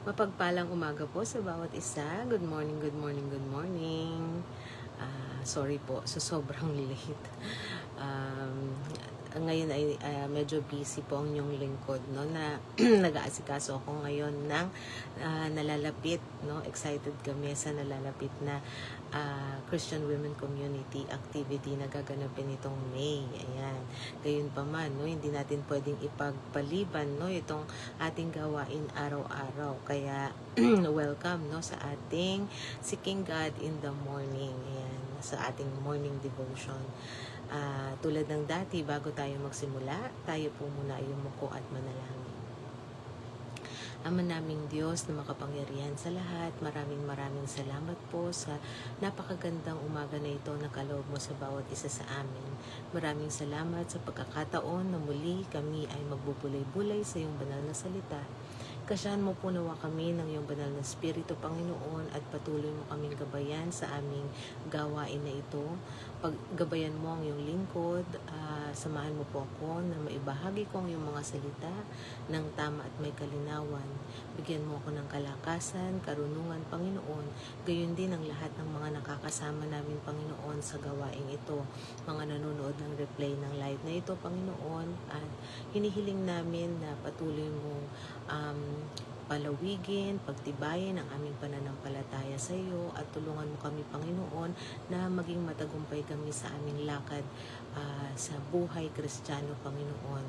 Mapagpalang umaga po sa bawat isa. Good morning, good morning, good morning. Sorry po sa sobrang late. Um, Ngayon ay medyo busy po ang inyong lingkod, no, na nag-aasikaso ako ngayon ng nalalapit, no, excited kami sa nalalapit na Christian Women Community activity na gaganapin itong May. Ayan. Gayun pa man, no, hindi natin pwedeng ipagpaliban, no, itong ating gawain araw-araw. Kaya welcome, no, sa ating Seeking God in the Morning. Ayan, sa ating morning devotion. Tulad ng dati, bago tayo magsimula, tayo po muna ay yumuko at manalangin. Ama naming Diyos na makapangyarihan sa lahat, maraming salamat po sa napakagandang umaga na ito na kaloob mo sa bawat isa sa amin. Maraming salamat sa pagkakataon na muli kami ay magbubulay-bulay sa iyong banal na salita. Kasyahan mo po nawa kami ng iyong banal na Espiritu, Panginoon, at patuloy mo kaming gabayan sa aming gawain na ito. Paggabayan mo ang iyong lingkod, samahan mo po ako na maibahagi ko ang iyong mga salita ng tama at may kalinawan. Bigyan mo ako ng kalakasan, karunungan, Panginoon, gayon din ang lahat ng mga nakakasama namin, Panginoon, sa gawain ito. Mga nanonood ng replay ng live na ito, Panginoon, at hinihiling namin na patuloy mong palawigin, pagtibayin ang aming pananampalataya sa iyo at tulungan mo kami, Panginoon, na maging matagumpay kami sa aming lakad sa buhay Kristiyano, Panginoon.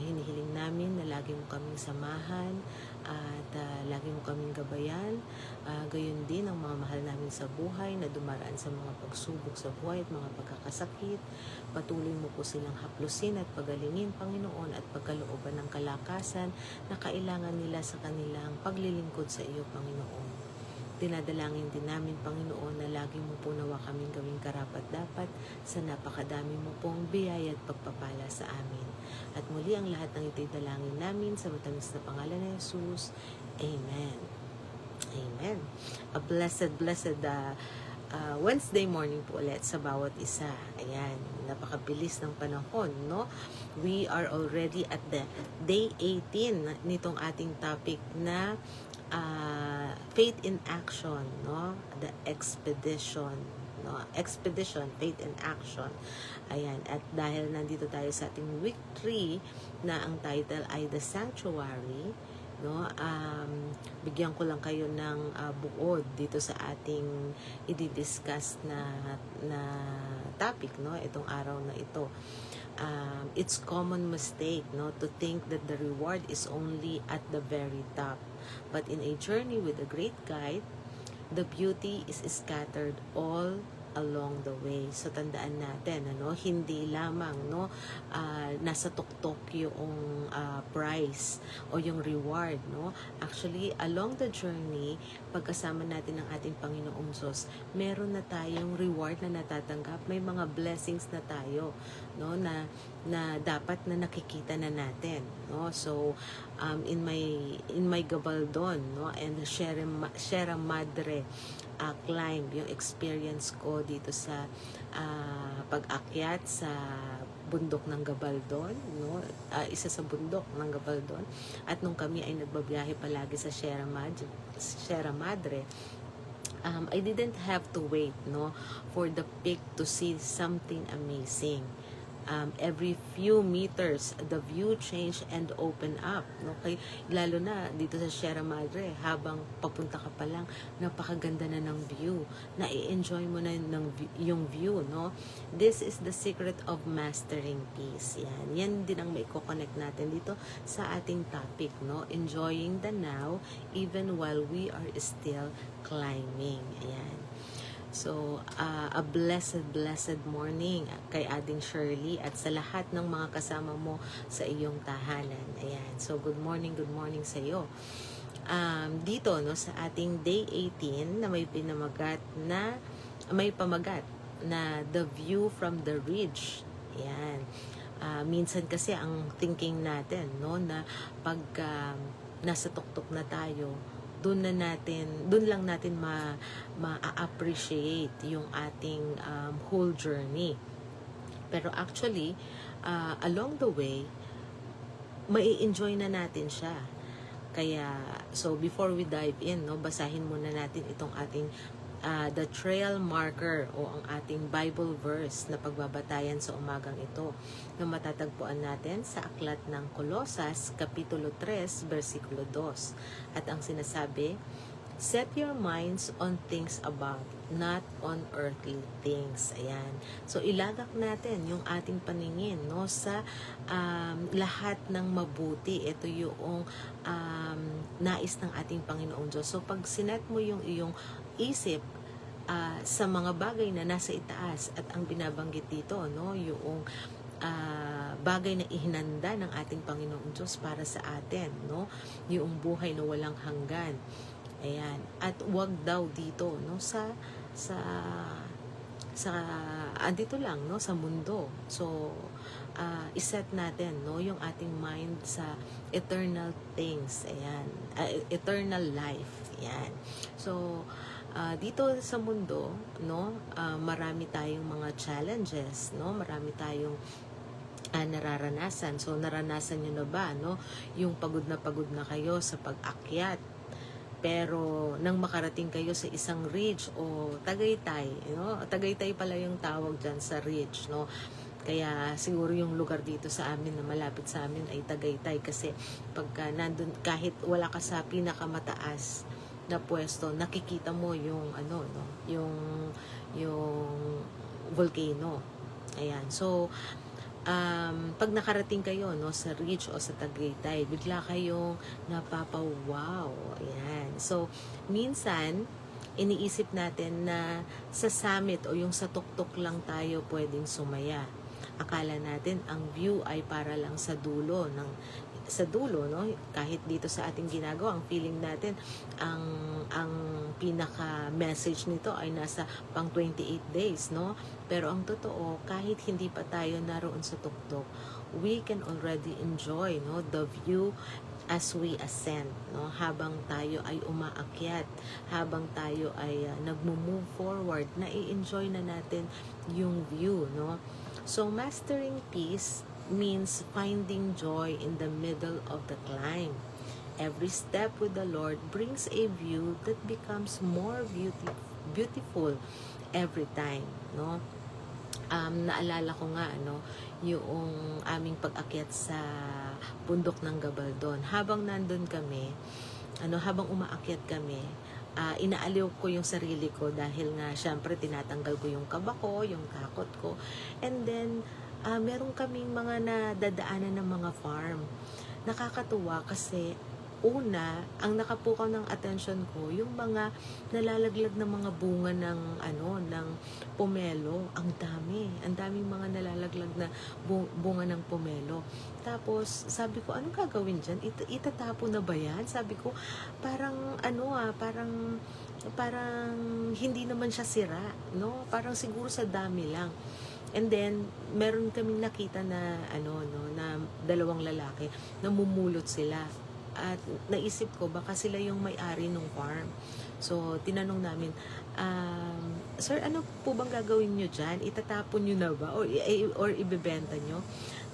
Hinihiling namin na lagi mo kaming samahan at lagi mo kaming gabayan. Gayon din ang mga mahal namin sa buhay na dumaraan sa mga pagsubok sa buhay at mga pagkakasakit. Patuloy mo po silang haplusin at pagalingin, Panginoon, at pagkalooban ng kalakasan na kailangan nila sa kanilang paglilingkod sa iyo, Panginoon. Dinadalangin din namin, Panginoon, na lagi mo po nawa kaming gawing karapat-dapat sa napakadami mo pong biyaya at pagpapala sa amin. At muli ang lahat ng ito'y dalangin namin sa matamis na pangalan ni Jesus. Amen. Amen. A blessed Wednesday morning po ulit sa bawat isa. Ayan, napakabilis ng panahon, no? We are already at the day 18 nitong ating topic na faith in action, no? The expedition, no? Expedition, faith in action. Ayan, at dahil nandito tayo sa ating week 3 na ang title ay The Sanctuary, no, bigyan ko lang kayo ng buod dito sa ating i-discuss na topic, no, itong araw na ito. It's common mistake, no, to think that the reward is only at the very top, but in a journey with a great guide, the beauty is scattered all along the way. So tandaan natin, ano, hindi lamang, no, nasa tuktok yung prize o yung reward, no. Actually, along the journey, pagkasama natin ng ating Panginoong Diyos, meron na tayong reward na natatanggap. May mga blessings na tayo, no, na dapat na nakikita na natin, no. So in my gabaldon, no, and Sierra Madre climb, yung experience ko dito sa pag-akyat sa bundok ng Gabaldon, no? Isa sa bundok ng Gabaldon, at nung kami ay nagbabiyahe palagi sa Sierra Madre, I didn't have to wait, no, for the peak to see something amazing. Every few meters, the view change and open up. Okay? Lalo na dito sa Sierra Madre, habang papunta ka pa lang, napakaganda na ng view. Na-i-enjoy mo na yung view, no? This is the secret of mastering peace. Yan din ang maiko-connect natin dito sa ating topic, no? Enjoying the now even while we are still climbing. Ayan. So, a blessed morning kay Ading Shirley at sa lahat ng mga kasama mo sa iyong tahanan. Ayan. So, good morning sa iyo. Dito, no, sa ating day 18 na may pamagat na the view from the ridge. Ayan. Minsan kasi ang thinking natin, no, na pag nasa tuktok na tayo, doon lang natin ma-appreciate yung ating whole journey. Pero actually, along the way, mai-enjoy na natin siya. Kaya, so before we dive in, no, basahin muna natin itong ating the trail marker o ang ating Bible verse na pagbabatayan sa umagang ito na matatagpuan natin sa aklat ng Kolosas, Kapitulo 3, versikulo 2. At ang sinasabi, set your minds on things above, not on earthly things. Ayan. So, ilagak natin yung ating paningin, no, sa lahat ng mabuti. Ito yung nais ng ating Panginoong Diyos. So, pag sinet mo yung iyong isip sa mga bagay na nasa itaas, at ang binabanggit dito, no, yung bagay na ihinanda ng ating Panginoong Diyos para sa atin, no, yung buhay na walang hanggan. Ayan. At wag daw dito, no, sa andito lang, no, sa mundo. So, iset natin, no, yung ating mind sa eternal things. Ayan. Eternal life. Ayan. So, dito sa mundo, no, marami tayong mga challenges, no, marami tayong nararanasan. So, naranasan nyo na ba, no, yung pagod na kayo sa pag-akyat? Pero nang makarating kayo sa isang ridge o Tagaytay, no? Tagaytay pala yung tawag dyan sa ridge, no? Kaya siguro yung lugar dito sa amin na malapit sa amin ay Tagaytay, kasi pagka nandun, kahit wala ka sa pinakamataas na pwesto, nakikita mo yung ano, no? Yung volcano. Ayan. So, pag nakarating kayo, no, sa ridge o sa Tagaytay, bigla kayong napapawaw. Ayan. So, minsan, iniisip natin na sa summit o yung sa tuktok lang tayo pwedeng sumaya. Akala natin ang view ay para lang sa dulo, no, kahit dito sa ating ginagawa, ang feeling natin ang pinaka message nito ay nasa pang 28 days, no. Pero ang totoo, kahit hindi pa tayo naroon sa tuktok, we can already enjoy, no, the view as we ascend, no, habang tayo ay umaakyat, habang tayo ay nagmo-move forward, na-i-enjoy na natin yung view, no. So, mastering peace means finding joy in the middle of the climb. Every step with the Lord brings a view that becomes more beautiful every time, no? Naalala ko nga, ano, yung aming pag-akyat sa bundok ng Gabaldon. Habang nandun kami, habang umaakyat kami, inaaliw ko yung sarili ko dahil nga syempre tinatanggal ko yung kaba ko, yung takot ko. And then meron kaming mga nadadaanan ng mga farm. Nakakatuwa kasi una, ang nakapukaw ng attention ko, yung mga nalalaglag na mga bunga ng ng pomelo. Ang daming mga nalalaglag na bunga ng pomelo. Tapos sabi ko, anong gagawin diyan? Itatapo na ba yan? Sabi ko, parang parang hindi naman siya sira, no? Parang siguro sa dami lang. And then, meron kaming nakita na, na dalawang lalaki, namumulot sila. At naisip ko, baka sila yung may-ari ng farm. So, tinanong namin, sir, ano po bang gagawin nyo dyan? Itatapon nyo na ba? Or ibebenta nyo?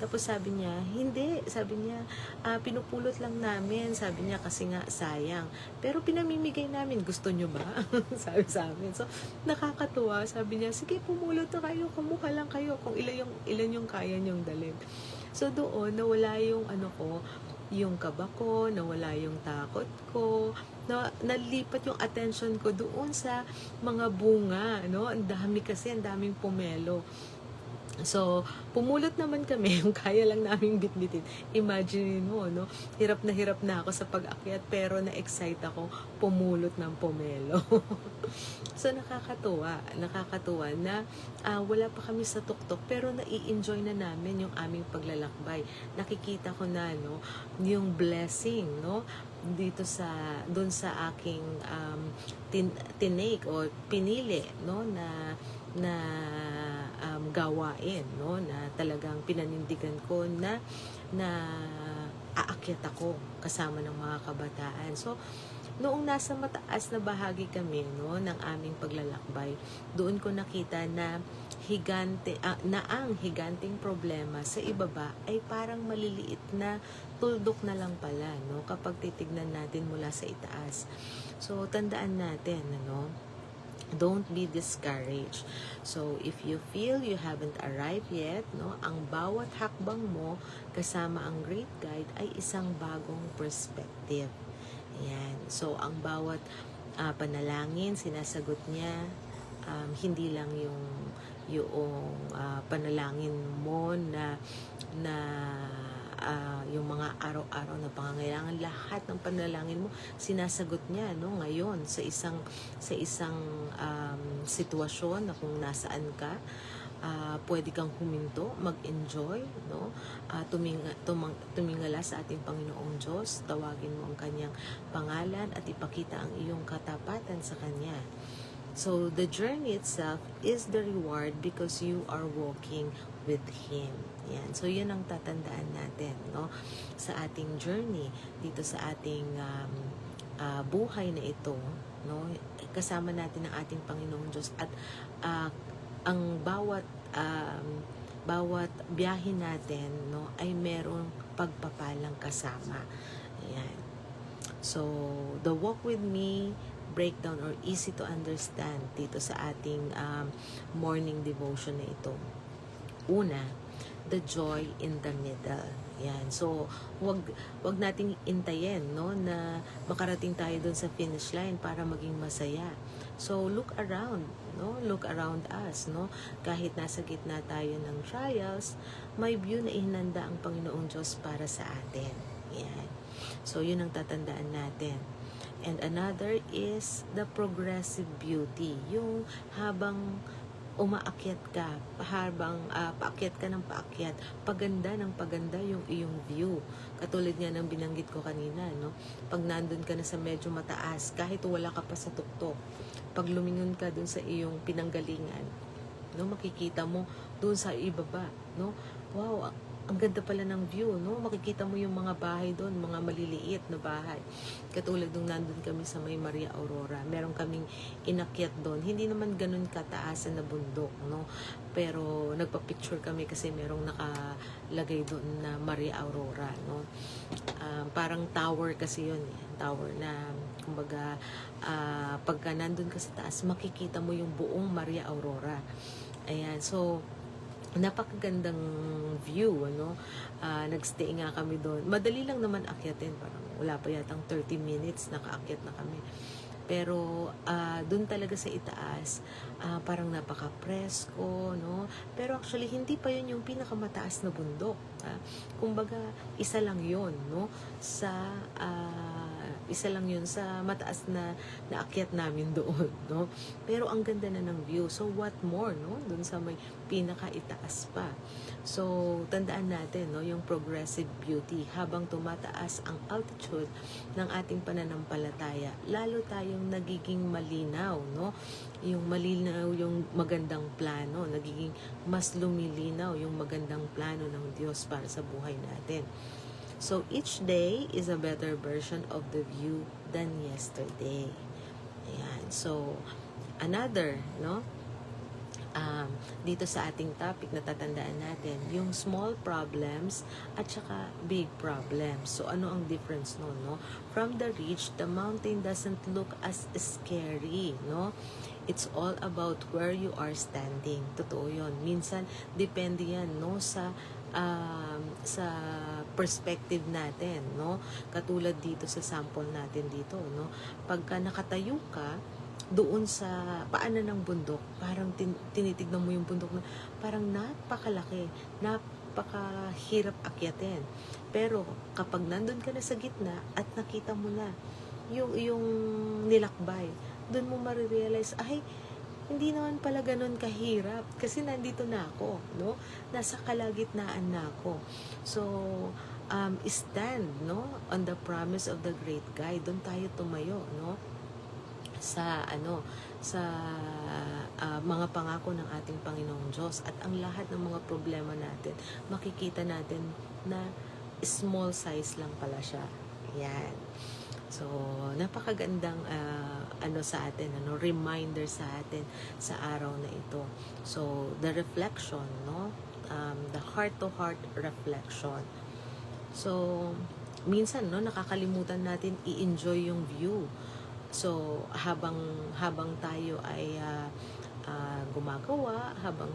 Tapos sabi niya, hindi. Sabi niya, pinupulot lang namin. Sabi niya, kasi nga sayang. Pero pinamimigay namin. Gusto nyo ba? Sabi sa amin. So, nakakatuwa. Sabi niya, sige, pumulot na kayo. Kumuha lang kayo kung ilan yung kaya nyong dalhin. So, doon, nawala yung yung kaba ko, nawala yung takot ko, nalipat yung attention ko doon sa mga bunga, no? Ang daming pomelo. So, pumulot naman kami, yung kaya lang naming bitbitin. Imagine mo, no? Hirap na ako sa pag-akyat, pero na-excite ako pumulot ng pomelo. So, nakakatuwa na wala pa kami sa tuktok, pero nai-enjoy na namin yung aming paglalakbay. Nakikita ko na, no, yung blessing, no, dito doon sa aking tinake o pinili, no, na gawain, no, na talagang pinanindigan ko na aakyat ako kasama ng mga kabataan. So, noong nasa mataas na bahagi kami, no, ng aming paglalakbay, doon ko nakita na na ang higanting problema sa ibaba ay parang maliliit na tuldok na lang pala, no, kapag titignan natin mula sa itaas. So, tandaan natin, ano, don't be discouraged. So, if you feel you haven't arrived yet, no, ang bawat hakbang mo kasama ang Great Guide ay isang bagong perspective. Ayan. So, ang bawat panalangin, sinasagot niya, hindi lang yung panalangin mo na yung mga araw-araw na pangangailangan, lahat ng panalangin mo sinasagot niya, no, ngayon sa isang sitwasyon na kung nasaan ka, pwede kang huminto, mag-enjoy, no, tumingala sa ating Panginoong Diyos, tawagin mo ang kanyang pangalan at ipakita ang iyong katapatan sa kanya. So, the journey itself is the reward because you are walking with Him. Yan. So, yun ang tatandaan natin, no, sa ating journey, dito sa ating buhay na ito, no, kasama natin ang ating Panginoong Diyos at ang bawat biyahe natin, no, ay merong pagpapalang kasama. Ayan. So, the walk with me breakdown or easy to understand dito sa ating morning devotion na ito. Una, the joy in the middle. Yan. So, wag nating intayin, no, na makarating tayo doon sa finish line para maging masaya. So, look around, no? Look around us, no? Kahit nasa gitna tayo ng trials, may view na ihinanda ang Panginoong Diyos para sa atin. Yan. So, yun ang tatandaan natin. And another is the progressive beauty. Yung habang umaakyat ka, habang paakyat ka ng paakyat, paganda ng paganda yung iyong view. Katulad nga ng binanggit ko kanina, no? Pag nandun ka na sa medyo mataas, kahit wala ka pa sa tuktok, pag lumingon ka dun sa iyong pinanggalingan, no, makikita mo dun sa ibaba, no? Wow, ang ganda pala ng view, no? Makikita mo yung mga bahay doon, mga maliliit na bahay. Katulad nung nandun kami sa may Maria Aurora, meron kaming inakyat doon. Hindi naman ganun kataasan na bundok, no? Pero nagpa-picture kami kasi merong nakalagay doon na Maria Aurora, no? Parang tower kasi yun, tower na, kumbaga, pagka nandun ka sa taas, makikita mo yung buong Maria Aurora. Ayan, so, napakagandang view, ano. Nagstay nga kami doon. Madali lang naman akyatin, parang wala pa yatang 30 minutes nakaakyat na kami. Pero doon talaga sa itaas, parang napaka-presko, no? Pero actually hindi pa yun yung pinakamataas na bundok. Kumbaga isa lang yun, no? Isa lang yun sa mataas na naakyat namin doon, no? Pero ang ganda na ng view. So, what more, no? Doon sa may pinakaitaas pa. So, tandaan natin, no? Yung progressive beauty. Habang tumataas ang altitude ng ating pananampalataya, lalo tayong nagiging malinaw, no? Yung malinaw, yung magandang plano. Nagiging mas lumilinaw yung magandang plano ng Diyos para sa buhay natin. So, each day is a better version of the view than yesterday. Ayan. So, another, no? Dito sa ating topic na tatandaan natin, yung small problems at saka big problems. So, ano ang difference no? From the ridge, the mountain doesn't look as scary, no? It's all about where you are standing. Totoo yun. Minsan, depende yan, no? Sa perspective natin, no? Katulad dito sa sample natin dito, no? Pagka nakatayo ka doon sa paanan ng bundok, parang tinitignan mo yung bundok na parang napakalaki, napakahirap akyatin. Pero kapag nandun ka na sa gitna at nakita mo na yung nilakbay, doon mo marirealize, ay, hindi naman pala ganun kahirap kasi nandito na ako, no? Nasa kalagitnaan na ako. So, stand, no? On the promise of the great guide. Doon tayo tumayo, no? Sa mga pangako ng ating Panginoong Diyos at ang lahat ng mga problema natin, makikita natin na small size lang pala siya. Yan. So, napakagandang sa atin, reminder sa atin sa araw na ito. So, the reflection, no? The heart-to-heart reflection. So, minsan, no, nakakalimutan natin i-enjoy yung view. So, habang tayo ay gumagawa, habang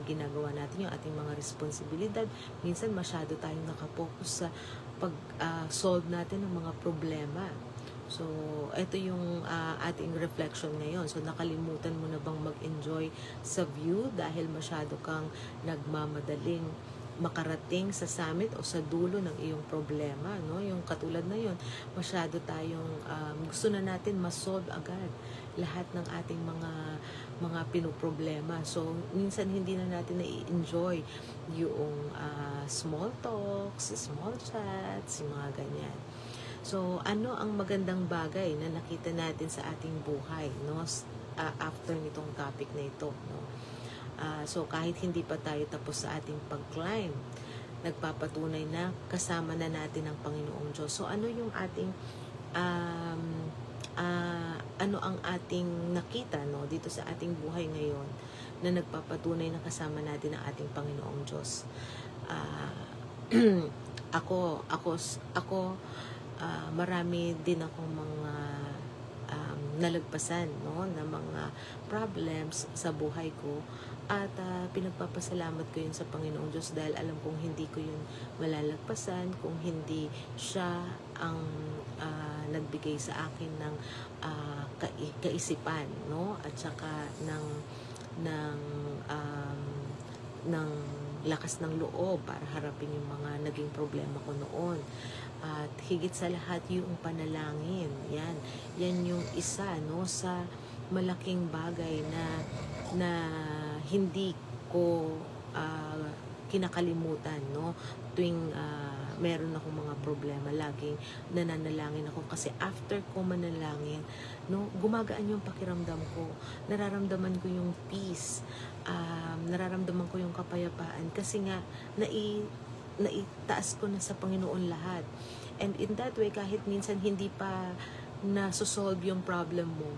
ginagawa natin yung ating mga responsibilidad, minsan masyado tayong nakapokus sa pag-solve natin ng mga problema. So, ito yung ating reflection ngayon. So, nakalimutan mo na bang mag-enjoy sa view dahil masyado kang nagmamadaling makarating sa summit o sa dulo ng iyong problema, no? Yung katulad na yun, masyado tayong gusto na natin ma-solve agad lahat ng ating mga pinoproblema. So, minsan hindi na natin na-enjoy yung small talks, small chats, yung mga ganyan. So, ano ang magandang bagay na nakita natin sa ating buhay, no? After nitong topic na ito, no? So, kahit hindi pa tayo tapos sa ating pag-climb, nagpapatunay na kasama na natin ang Panginoong Diyos. So, ano yung ating ano ang ating nakita, no, dito sa ating buhay ngayon na nagpapatunay na kasama natin ang ating Panginoong Diyos? Ako, marami din akong mga nalagpasan, no, na mga problems sa buhay ko, at pinagpapasalamat ko yun sa Panginoong Diyos dahil alam kong hindi ko yun malalagpasan kung hindi siya ang nagbigay sa akin ng kaisipan, no, at saka ng lakas ng loob para harapin yung mga naging problema ko noon. At higit sa lahat yung panalangin. Yan yung isa, no, sa malaking bagay na hindi ko kinakalimutan, no, tuwing meron akong mga problema, laging nananalangin ako kasi after ko manalangin, no, gumagaan yung pakiramdam ko, nararamdaman ko yung peace, nararamdaman ko yung kapayapaan kasi nga naitaas ko na sa Panginoon lahat. And in that way, kahit minsan hindi pa na-solve yung problem mo,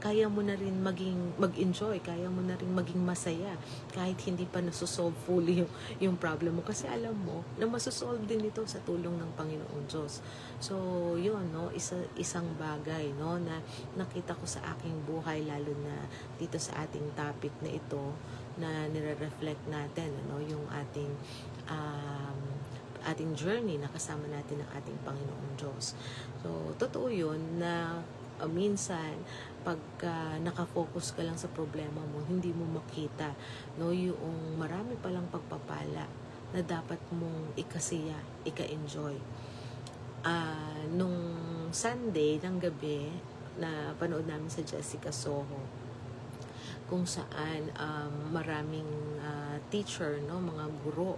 kaya mo na rin mag-enjoy, kaya mo na rin maging masaya kahit hindi pa na-solve fully yung problem mo, kasi alam mo na masosolve din ito sa tulong ng Panginoong Diyos. So, yun, no, isang bagay, no, na nakita ko sa aking buhay, lalo na dito sa ating topic na ito na nire-reflect natin, ano, yung ating journey na kasama natin ng ating Panginoong Diyos. So, totoo yun na minsan pagka nakafocus ka lang sa problema mo, hindi mo makita, no, yung marami palang pagpapala na dapat mong ikasiya, ika-enjoy. Nung Sunday ng gabi na panood namin sa Jessica Soho, kung saan maraming teacher, no, mga guro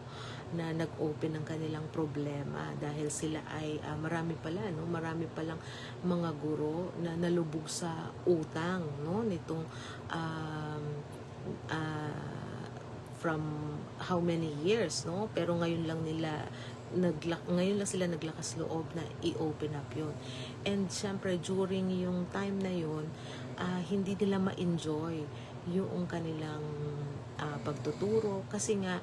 na nag-open ng kanilang problema dahil sila ay marami palang mga guro na nalubog sa utang, no, nitong from how many years, no, pero ngayon lang sila naglakas loob na i-open up yun. And syempre during yung time na yun, hindi nila ma-enjoy yung kanilang pagtuturo kasi nga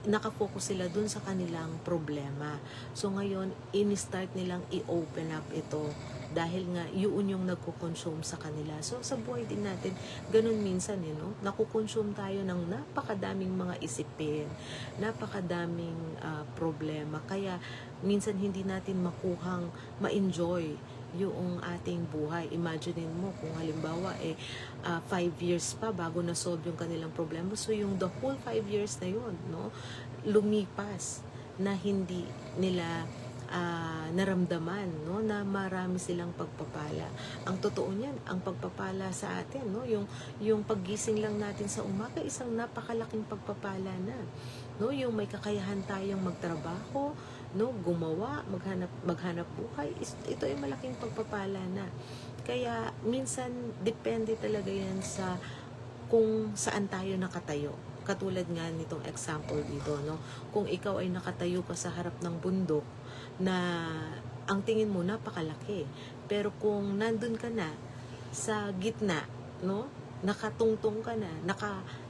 nakafocus sila dun sa kanilang problema. So ngayon, in-start nilang i-open up ito dahil nga yun yung nagko-consume sa kanila. So sa buhay din natin, ganun minsan, no? Nakukonsume tayo ng napakadaming mga isipin, napakadaming problema. Kaya minsan hindi natin makuhang ma-enjoy yung ating buhay. Imaginein mo kung halimbawa 5 years pa bago na-solve yung kanilang problema. So yung the whole 5 years na yun, no, lumipas na hindi nila naramdaman, no, na marami silang pagpapala. Ang totoo niyan, ang pagpapala sa atin, no, yung paggising lang natin sa umaga, isang napakalaking pagpapala na, no, yung may kakayahan tayong magtrabaho, no, gumawa, maghanap buhay, ito ay malaking pagpapala na. Kaya minsan depende talaga yan sa kung saan tayo nakatayo. katulad nga nitong example dito, no? Kung ikaw ay nakatayo ka sa harap ng bundok na ang tingin mo napakalaki, pero kung nandun ka na sa gitna, no? Nakatungtong ka na,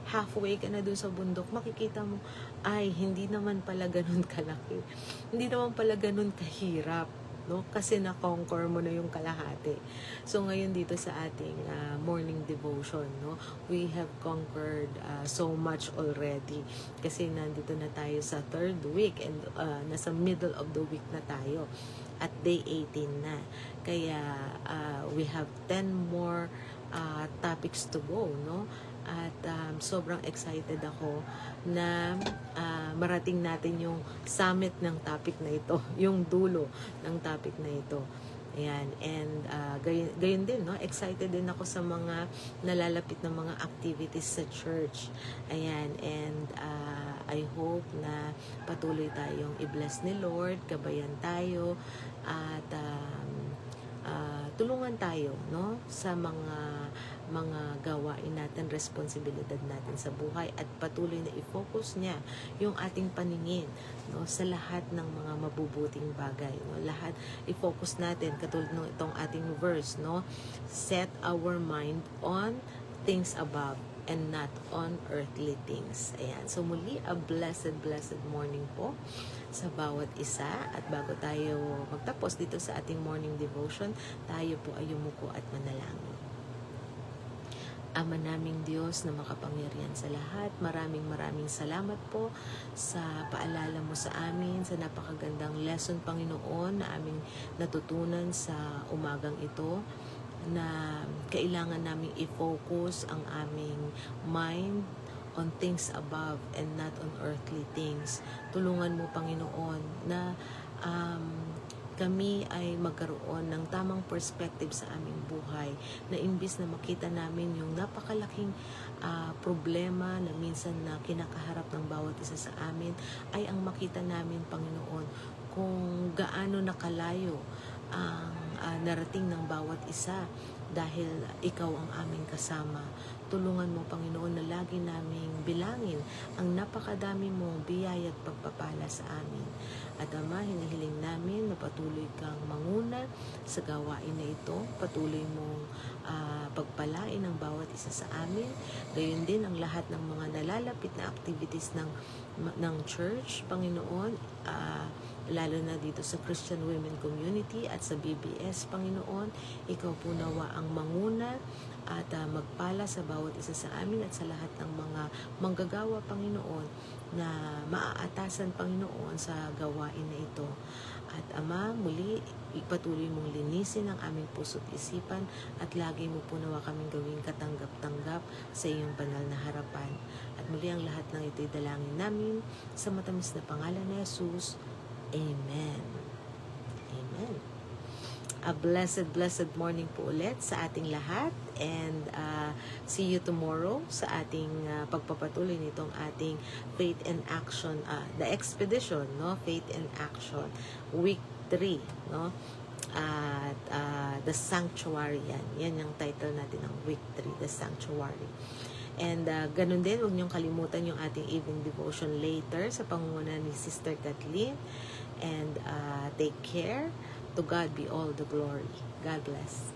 halfway ka na dun sa bundok, makikita mo, ay, hindi naman pala ganun kalaki. Hindi naman pala ganun kahirap, no? Kasi na-conquer mo na yung kalahati. So, ngayon dito sa ating morning devotion, no? We have conquered so much already. Kasi nandito na tayo sa third week and nasa middle of the week na tayo. At day 18 na. Kaya, we have 10 more topics to go, no? At sobrang excited ako na marating natin yung summit ng topic na ito, yung dulo ng topic na ito. Ayan, and gayon din, no? Excited din ako sa mga nalalapit na mga activities sa church. Ayan, and I hope na patuloy tayong i-bless ni Lord, gabayan tayo, at tulungan tayo, no, sa mga gawain natin, responsibilidad natin sa buhay, at patuloy na i-focus niya yung ating paningin, no, sa lahat ng mga mabubuting bagay, no. Lahat i-focus natin katulad ng itong ating verse, no. Set our mind on things above and not on earthly things. Ayan. So muli, a blessed morning po sa bawat isa. At bago tayo magtapos dito sa ating morning devotion, tayo po ay yumuko at manalangin. Ama naming Diyos na makapangyarihan sa lahat, maraming salamat po sa paalala mo sa amin, sa napakagandang lesson, Panginoon, na aming natutunan sa umagang ito, na kailangan naming i-focus ang aming mind on things above and not on earthly things. Tulungan mo, Panginoon, na kami ay magkaroon ng tamang perspective sa aming buhay, na imbis na makita namin yung napakalaking problema na minsan na kinakaharap ng bawat isa sa amin, ay ang makita namin, Panginoon, kung gaano nakalayo ang narating ng bawat isa dahil ikaw ang aming kasama. Tulungan mo, Panginoon, na lagi naming bilangin ang napakadami mong biyaya at pagpapala sa amin. At Ama, hinihiling namin na patuloy kang manguna sa gawain na ito. Patuloy mong pagpalain ang bawat isa sa amin. Gayon din ang lahat ng mga nalalapit na activities ng church, Panginoon, lalo na dito sa Christian Women Community at sa BBS, Panginoon. Ikaw po nawa ang manguna at magpala sa bawat isa sa amin at sa lahat ng mga manggagawa, Panginoon, na maaatasan, Panginoon, sa gawain na ito. At Ama, muli, ipatuloy mong linisin ang aming puso't isipan at lagi mo po nawa kaming gawing katanggap-tanggap sa iyong banal na harapan. At muli ang lahat ng ito'y dalangin namin sa matamis na pangalan ni Jesus. Amen. Amen. A blessed morning po ulit sa ating lahat, and see you tomorrow sa ating pagpapatuloy nitong ating Faith and Action, the expedition, no? Faith and Action week 3, no? At the Sanctuary, yan yung title natin ng week 3, the Sanctuary. And ganun din, huwag niyong kalimutan yung ating evening devotion later sa pangunguna ni Sister Kathleen. And take care. To God be all the glory. God bless.